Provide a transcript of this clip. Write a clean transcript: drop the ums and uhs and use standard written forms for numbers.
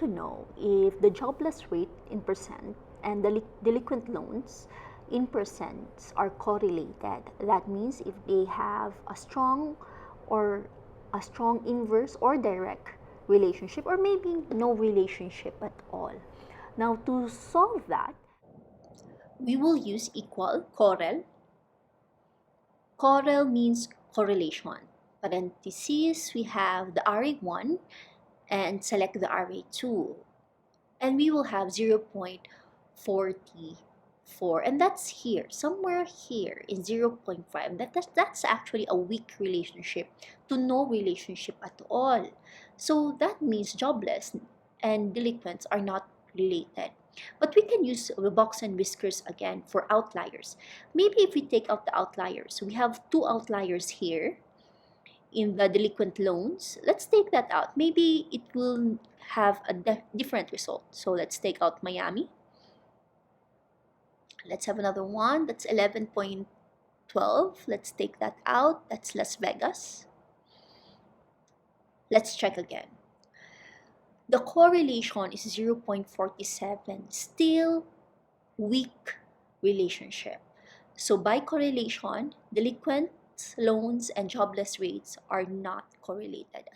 to know if the jobless rate in percent and the delinquent loans in percents are correlated. That means if they have a strong inverse or direct relationship, or maybe no relationship at all. Now, to solve that, we will use equal correl. Correl means correlation. Parentheses, we have the RA1 and select the RA2. And we will have 0.44. And that's here, somewhere here in 0.5. That's actually a weak relationship to no relationship at all. So that means jobless and delinquents are not related. But we can use the box and whiskers again for outliers. Maybe if we take out the outliers, we have two outliers here in the delinquent loans. Let's take that out. Maybe it will have a different result. So let's take out Miami. Let's have another one. That's 11.12. Let's take that out. That's Las Vegas. Let's check again. The correlation is 0.47. Still weak relationship. So by correlation, delinquent loans and jobless rates are not correlated